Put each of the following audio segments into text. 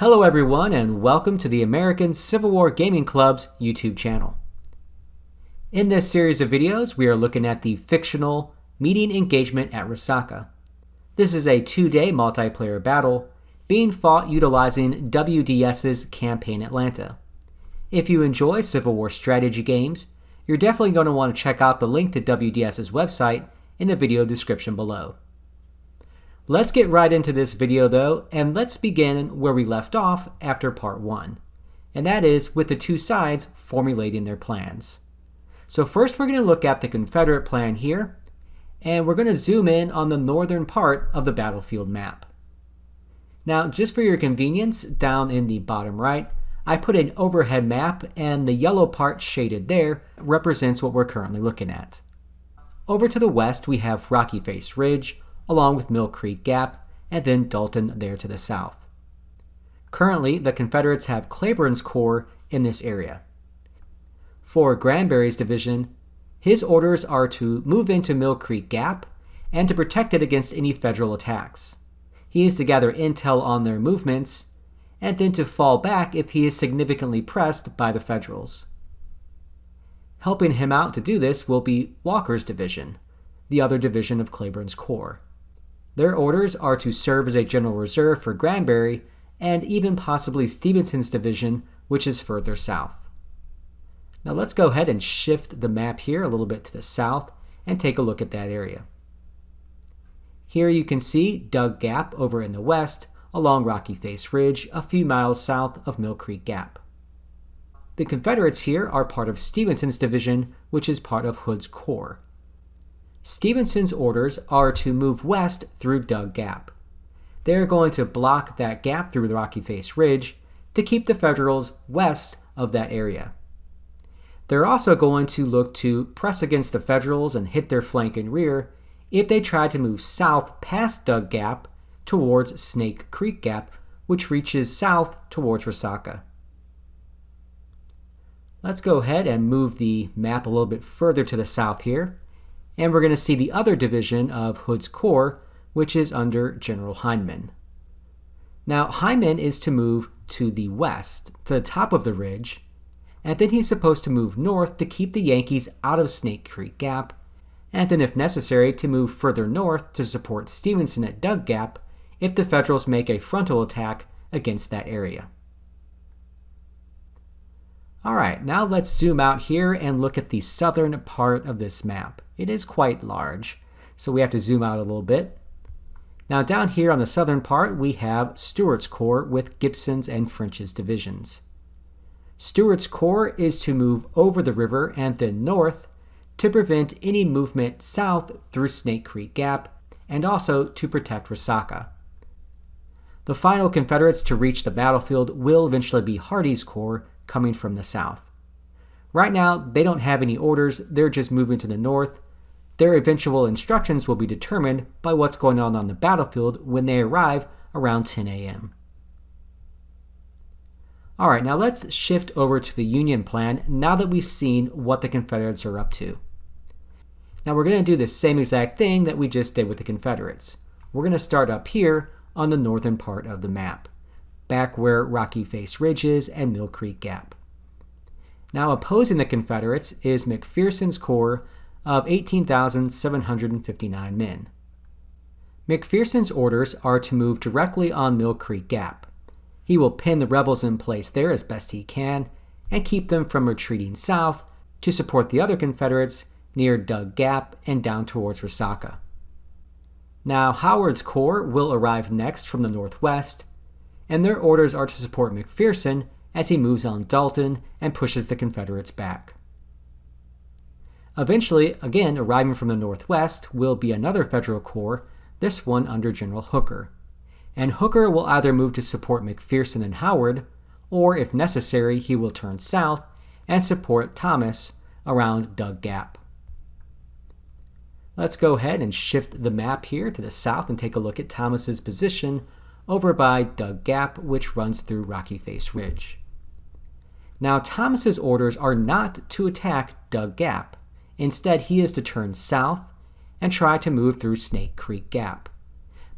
Hello everyone and welcome to the American Civil War Gaming Club's YouTube channel. In this series of videos, we are looking at the fictional meeting engagement at Resaca. This is a 2-day multiplayer battle being fought utilizing WDS's Campaign Atlanta. If you enjoy Civil War strategy games, you're definitely going to want to check out the link to WDS's website in the video description below. Let's get right into this video though, and let's begin where we left off after part 1. And that is with the two sides formulating their plans. So first we're going to look at the Confederate plan here, and we're going to zoom in on the northern part of the battlefield map. Now just for your convenience, down in the bottom right, I put an overhead map, and the yellow part shaded there represents what we're currently looking at. Over to the west we have Rocky Face Ridge, along with Mill Creek Gap, and then Dalton there to the south. Currently, the Confederates have Cleburne's Corps in this area. For Granbury's division, his orders are to move into Mill Creek Gap and to protect it against any Federal attacks. He is to gather intel on their movements, and then to fall back if he is significantly pressed by the Federals. Helping him out to do this will be Walker's division, the other division of Cleburne's Corps. Their orders are to serve as a general reserve for Granbury and even possibly Stevenson's division, which is further south. Now let's go ahead and shift the map here a little bit to the south and take a look at that area. Here you can see Dug Gap over in the west along Rocky Face Ridge, a few miles south of Mill Creek Gap. The Confederates here are part of Stevenson's division, which is part of Hood's Corps. Stevenson's orders are to move west through Dug Gap. They're going to block that gap through the Rocky Face Ridge to keep the Federals west of that area. They're also going to look to press against the Federals and hit their flank and rear if they try to move south past Dug Gap towards Snake Creek Gap, which reaches south towards Resaca. Let's go ahead and move the map a little bit further to the south here. And we're going to see the other division of Hood's Corps, which is under General Hindman. Now, Hindman is to move to the west, to the top of the ridge, and then he's supposed to move north to keep the Yankees out of Snake Creek Gap, and then if necessary to move further north to support Stevenson at Dug Gap if the Federals make a frontal attack against that area. Alright, now let's zoom out here and look at the southern part of this map. It is quite large, so we have to zoom out a little bit. Now down here on the southern part, we have Stewart's Corps with Gibson's and French's divisions. Stewart's Corps is to move over the river and then north to prevent any movement south through Snake Creek Gap and also to protect Resaca. The final Confederates to reach the battlefield will eventually be Hardee's Corps coming from the south. Right now, they don't have any orders, they're just moving to the north. Their eventual instructions will be determined by what's going on the battlefield when they arrive around 10 a.m. Alright, now let's shift over to the Union plan now that we've seen what the Confederates are up to. Now we're going to do the same exact thing that we just did with the Confederates. We're going to start up here on the northern part of the map, back where Rocky Face Ridge is and Mill Creek Gap. Now opposing the Confederates is McPherson's Corps of 18,759 men. McPherson's orders are to move directly on Mill Creek Gap. He will pin the rebels in place there as best he can and keep them from retreating south to support the other Confederates near Dug Gap and down towards Resaca. Now Howard's Corps will arrive next from the northwest, and their orders are to support McPherson as he moves on Dalton and pushes the Confederates back. Eventually, again arriving from the northwest, will be another Federal Corps, this one under General Hooker. And Hooker will either move to support McPherson and Howard, or if necessary, he will turn south and support Thomas around Dug Gap. Let's go ahead and shift the map here to the south and take a look at Thomas's position over by Dug Gap, which runs through Rocky Face Ridge. Now Thomas's orders are not to attack Dug Gap. Instead, he is to turn south and try to move through Snake Creek Gap.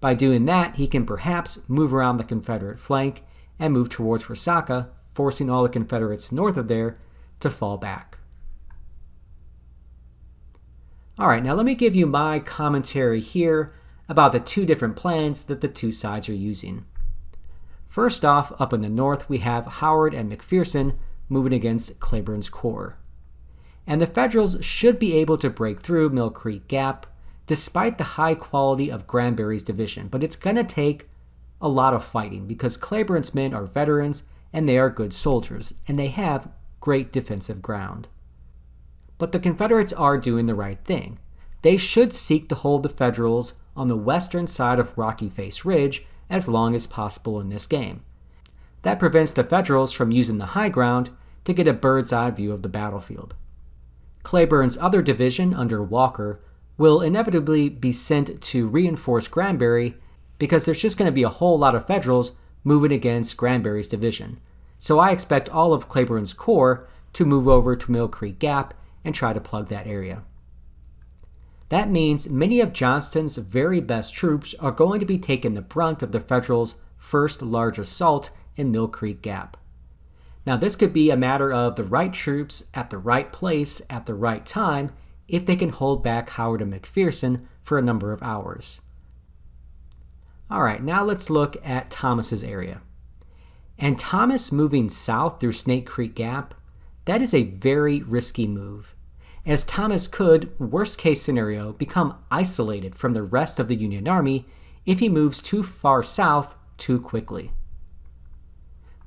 By doing that, he can perhaps move around the Confederate flank and move towards Resaca, forcing all the Confederates north of there to fall back. Alright, now let me give you my commentary here about the two different plans that the two sides are using. First off, up in the north, we have Howard and McPherson moving against Cleburne's corps. And the Federals should be able to break through Mill Creek Gap despite the high quality of Granbury's division, but it's going to take a lot of fighting because Cleburne's men are veterans and they are good soldiers, and they have great defensive ground. But the Confederates are doing the right thing. They should seek to hold the Federals on the western side of Rocky Face Ridge as long as possible in this game. That prevents the Federals from using the high ground to get a bird's eye view of the battlefield. Cleburne's other division under Walker will inevitably be sent to reinforce Granbury because there's just going to be a whole lot of Federals moving against Granbury's division. So I expect all of Cleburne's corps to move over to Mill Creek Gap and try to plug that area. That means many of Johnston's very best troops are going to be taking the brunt of the Federals' first large assault in Mill Creek Gap. Now this could be a matter of the right troops at the right place at the right time if they can hold back Howard and McPherson for a number of hours. Alright, now let's look at Thomas's area. And Thomas moving south through Snake Creek Gap, that is a very risky move, as Thomas could, worst case scenario, become isolated from the rest of the Union Army if he moves too far south too quickly.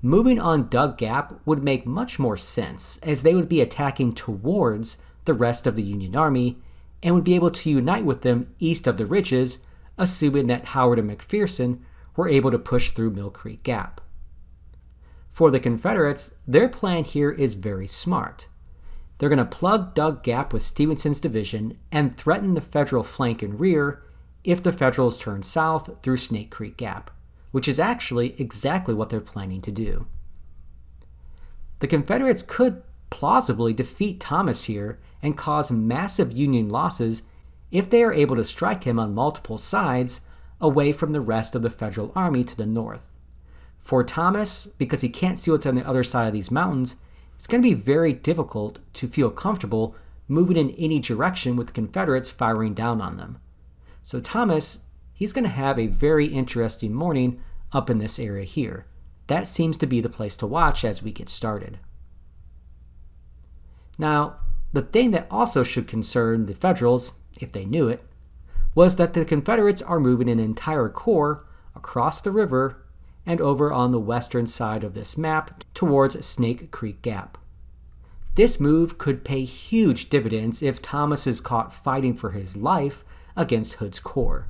Moving on Dug Gap would make much more sense, as they would be attacking towards the rest of the Union Army and would be able to unite with them east of the ridges, assuming that Howard and McPherson were able to push through Mill Creek Gap. For the Confederates, their plan here is very smart. They're going to plug Dug Gap with Stevenson's division and threaten the Federal flank and rear if the Federals turn south through Snake Creek Gap, which is actually exactly what they're planning to do. The Confederates could plausibly defeat Thomas here and cause massive Union losses if they are able to strike him on multiple sides away from the rest of the Federal Army to the north. For Thomas, because he can't see what's on the other side of these mountains, it's going to be very difficult to feel comfortable moving in any direction with the Confederates firing down on them. So Thomas, he's going to have a very interesting morning up in this area here. That seems to be the place to watch as we get started. Now, the thing that also should concern the Federals, if they knew it, was that the Confederates are moving an entire corps across the river and over on the western side of this map towards Snake Creek Gap. This move could pay huge dividends if Thomas is caught fighting for his life against Hood's corps.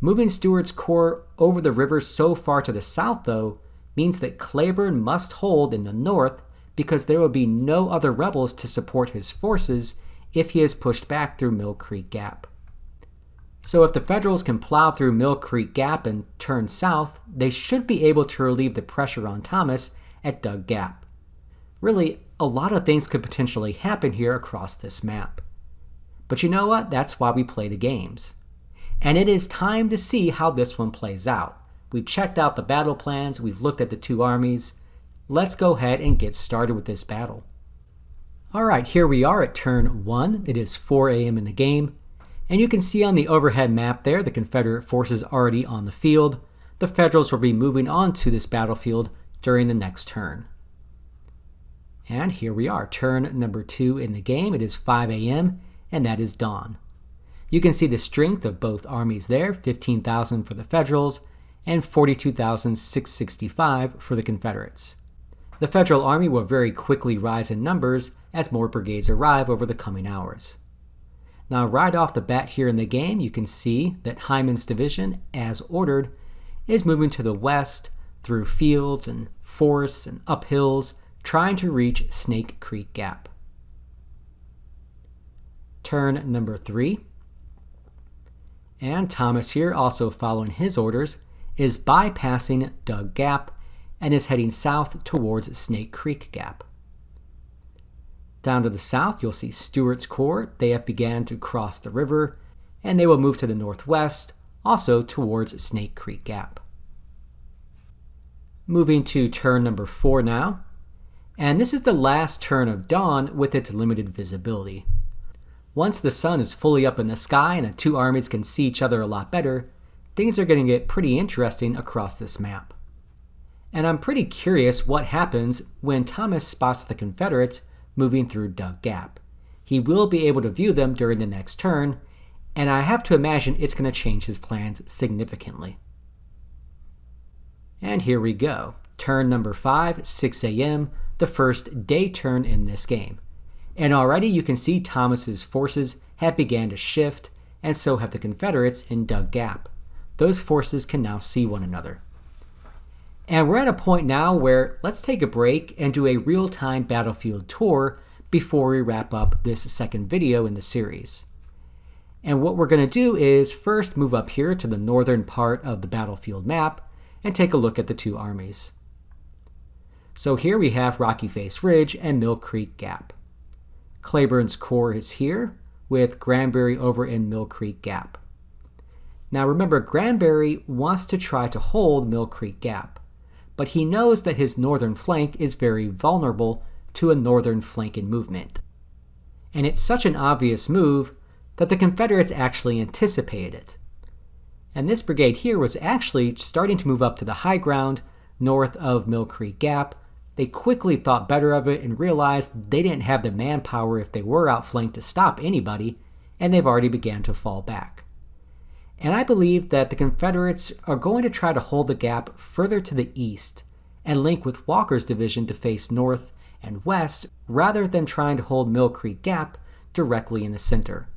Moving Stuart's corps over the river so far to the south, though, means that Cleburne must hold in the north because there will be no other rebels to support his forces if he is pushed back through Mill Creek Gap. So if the Federals can plow through Mill Creek Gap and turn south, they should be able to relieve the pressure on Thomas at Dug Gap. Really, a lot of things could potentially happen here across this map. But you know what? That's why we play the games. And it is time to see how this one plays out. We've checked out the battle plans, we've looked at the two armies. Let's go ahead and get started with this battle. Alright, here we are at turn 1. It is 4 a.m. in the game. And you can see on the overhead map there, the Confederate forces already on the field. The Federals will be moving on to this battlefield during the next turn. And here we are, turn number 2 in the game. It is 5 a.m. and that is dawn. You can see the strength of both armies there, 15,000 for the Federals and 42,665 for the Confederates. The Federal Army will very quickly rise in numbers as more brigades arrive over the coming hours. Now right off the bat here in the game, you can see that Hyman's division, as ordered, is moving to the west through fields and forests and up hills, trying to reach Snake Creek Gap. Turn number 3. And Thomas here, also following his orders, is bypassing Dug Gap and is heading south towards Snake Creek Gap. Down to the south, you'll see Stuart's corps. They have began to cross the river, and they will move to the northwest, also towards Snake Creek Gap. Moving to turn number 4 now. And this is the last turn of dawn with its limited visibility. Once the sun is fully up in the sky and the two armies can see each other a lot better, things are going to get pretty interesting across this map. And I'm pretty curious what happens when Thomas spots the Confederates moving through Dug Gap. He will be able to view them during the next turn, and I have to imagine it's going to change his plans significantly. And here we go. Turn number 5, 6 a.m., the first day turn in this game. And already you can see Thomas's forces have began to shift, and so have the Confederates in Dug Gap. Those forces can now see one another. And we're at a point now where let's take a break and do a real-time battlefield tour before we wrap up this second video in the series. And what we're going to do is first move up here to the northern part of the battlefield map and take a look at the two armies. So here we have Rocky Face Ridge and Mill Creek Gap. Cleburne's corps is here, with Granbury over in Mill Creek Gap. Now remember, Granbury wants to try to hold Mill Creek Gap, but he knows that his northern flank is very vulnerable to a northern flanking movement. And it's such an obvious move that the Confederates actually anticipated it. And this brigade here was actually starting to move up to the high ground north of Mill Creek Gap. They quickly thought better of it and realized they didn't have the manpower if they were outflanked to stop anybody, and they've already began to fall back. And I believe that the Confederates are going to try to hold the gap further to the east and link with Walker's division to face north and west rather than trying to hold Mill Creek Gap directly in the center.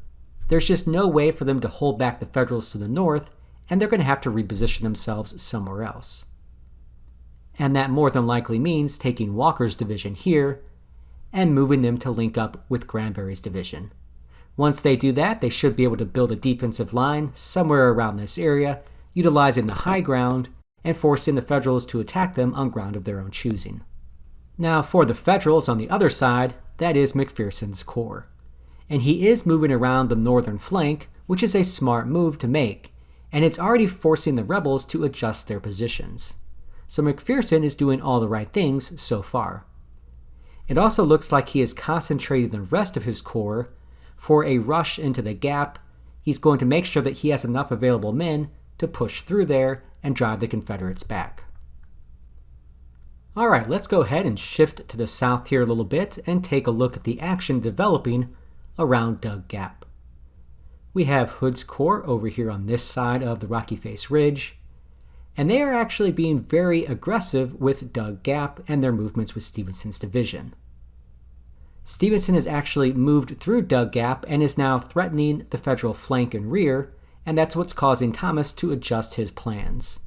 There's just no way for them to hold back the Federals to the north, and they're going to have to reposition themselves somewhere else. And that more than likely means taking Walker's division here and moving them to link up with Granbury's division. Once they do that, they should be able to build a defensive line somewhere around this area, utilizing the high ground and forcing the Federals to attack them on ground of their own choosing. Now for the Federals on the other side, that is McPherson's corps. And he is moving around the northern flank, which is a smart move to make, and it's already forcing the rebels to adjust their positions. So McPherson is doing all the right things so far. It also looks like he is concentrating the rest of his corps for a rush into the gap. He's going to make sure that he has enough available men to push through there and drive the Confederates back. Alright, let's go ahead and shift to the south here a little bit and take a look at the action developing around Dug Gap. We have Hood's corps over here on this side of the Rocky Face Ridge, and they are actually being very aggressive with Dug Gap and their movements with Stevenson's division. Stevenson has actually moved through Dug Gap and is now threatening the Federal flank and rear, and that's what's causing Thomas to adjust his plans.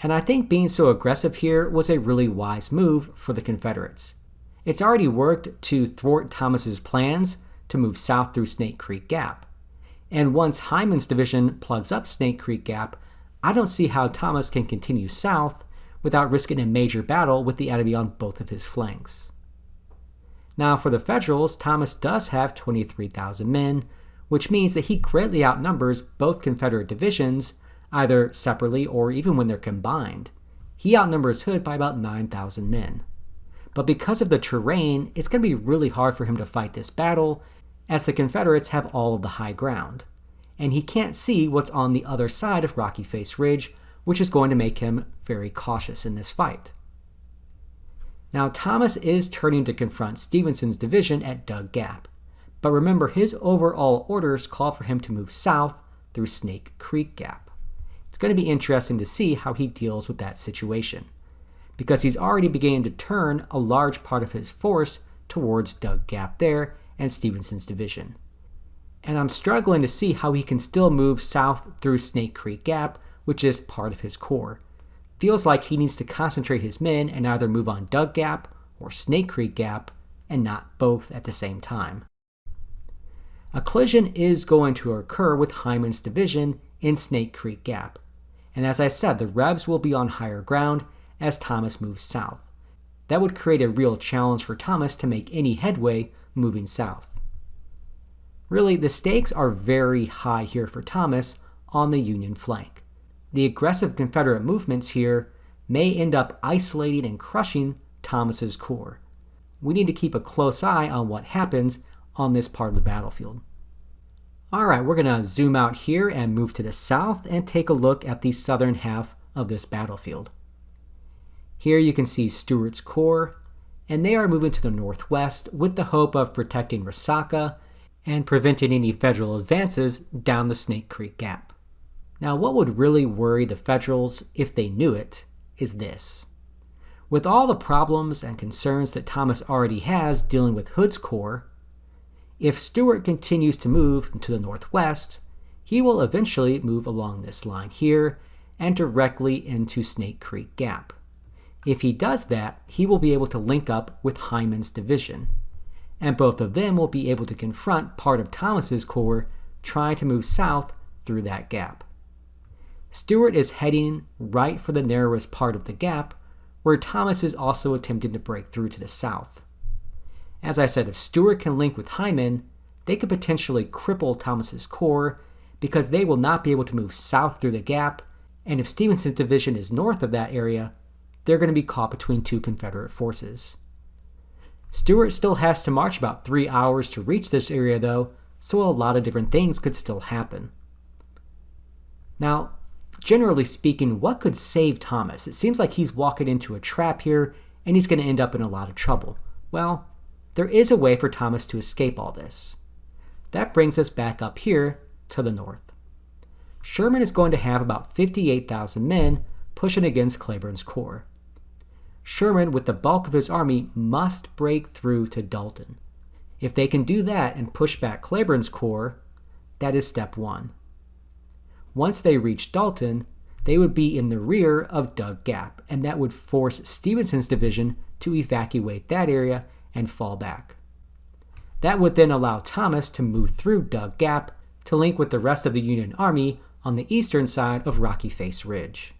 And I think being so aggressive here was a really wise move for the Confederates. It's already worked to thwart Thomas's plans to move south through Snake Creek Gap. And once Hyman's division plugs up Snake Creek Gap, I don't see how Thomas can continue south without risking a major battle with the enemy on both of his flanks. Now for the Federals, Thomas does have 23,000 men, which means that he greatly outnumbers both Confederate divisions, either separately or even when they're combined. He outnumbers Hood by about 9,000 men. But because of the terrain, it's going to be really hard for him to fight this battle, as the Confederates have all of the high ground. And he can't see what's on the other side of Rocky Face Ridge, which is going to make him very cautious in this fight. Now Thomas is turning to confront Stevenson's division at Dug Gap, but remember his overall orders call for him to move south through Snake Creek Gap. It's going to be interesting to see how he deals with that situation, because he's already beginning to turn a large part of his force towards Dug Gap there and Stevenson's division. And I'm struggling to see how he can still move south through Snake Creek Gap, which is part of his corps. Feels like he needs to concentrate his men and either move on Dug Gap or Snake Creek Gap, and not both at the same time. A collision is going to occur with Hyman's division in Snake Creek Gap, and as I said, the Rebs will be on higher ground as Thomas moves south. That would create a real challenge for Thomas to make any headway moving south. Really, the stakes are very high here for Thomas on the Union flank. The aggressive Confederate movements here may end up isolating and crushing Thomas's corps. We need to keep a close eye on what happens on this part of the battlefield. Alright, we're going to zoom out here and move to the south and take a look at the southern half of this battlefield. Here you can see Stuart's corps, and they are moving to the northwest with the hope of protecting Resaca and preventing any Federal advances down the Snake Creek Gap. Now, what would really worry the Federals, if they knew it, is this. With all the problems and concerns that Thomas already has dealing with Hood's corps, if Stuart continues to move to the northwest, he will eventually move along this line here and directly into Snake Creek Gap. If he does that, he will be able to link up with Hyman's division, and both of them will be able to confront part of Thomas's corps trying to move south through that gap. Stuart is heading right for the narrowest part of the gap, where Thomas is also attempting to break through to the south. As I said, if Stuart can link with Hyman, they could potentially cripple Thomas's corps because they will not be able to move south through the gap, and if Stevenson's division is north of that area, they're going to be caught between two Confederate forces. Stuart still has to march about 3 hours to reach this area though, so a lot of different things could still happen. Now, generally speaking, what could save Thomas? It seems like he's walking into a trap here and he's going to end up in a lot of trouble. Well, there is a way for Thomas to escape all this. That brings us back up here to the north. Sherman is going to have about 58,000 men pushing against Cleburne's corps. Sherman, with the bulk of his army, must break through to Dalton. If they can do that and push back Cleburne's corps, that is step one. Once they reach Dalton, they would be in the rear of Dug Gap, and that would force Stevenson's division to evacuate that area and fall back. That would then allow Thomas to move through Dug Gap to link with the rest of the Union Army on the eastern side of Rocky Face Ridge.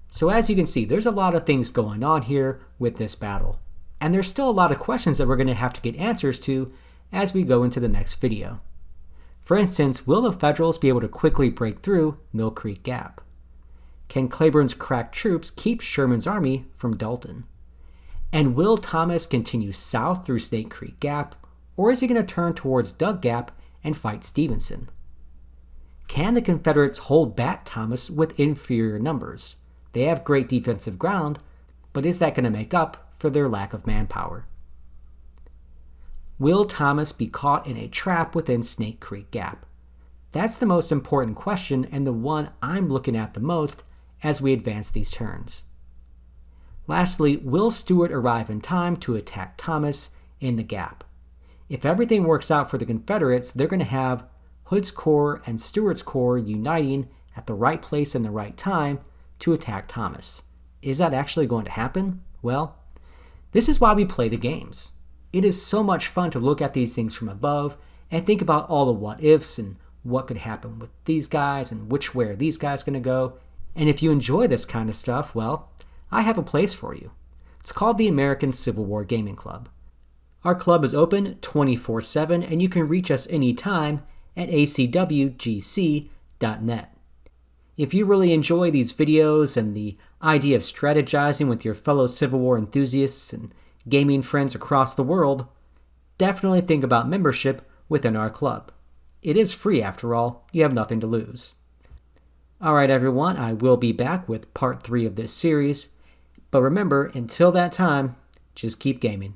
So as you can see, there's a lot of things going on here with this battle. And there's still a lot of questions that we're going to have to get answers to as we go into the next video. For instance, will the Federals be able to quickly break through Mill Creek Gap? Can Cleburne's crack troops keep Sherman's army from Dalton? And will Thomas continue south through Snake Creek Gap, or is he going to turn towards Dug Gap and fight Stevenson? Can the Confederates hold back Thomas with inferior numbers? They have great defensive ground, but is that going to make up for their lack of manpower? Will Thomas be caught in a trap within Snake Creek Gap? That's the most important question and the one I'm looking at the most as we advance these turns. Lastly, will Stuart arrive in time to attack Thomas in the gap? If everything works out for the Confederates, they're going to have Hood's corps and Stuart's corps uniting at the right place and the right time to attack Thomas. Is that actually going to happen? Well, this is why we play the games. It is so much fun to look at these things from above and think about all the what ifs and what could happen with these guys and which way are these guys going to go. And if you enjoy this kind of stuff, well, I have a place for you. It's called the American Civil War Gaming Club. Our club is open 24/7 and you can reach us anytime at ACWGC.net. If you really enjoy these videos and the idea of strategizing with your fellow Civil War enthusiasts and gaming friends across the world, definitely think about membership within our club. It is free after all, you have nothing to lose. Alright everyone, I will be back with part 3 of this series, but remember, until that time, just keep gaming.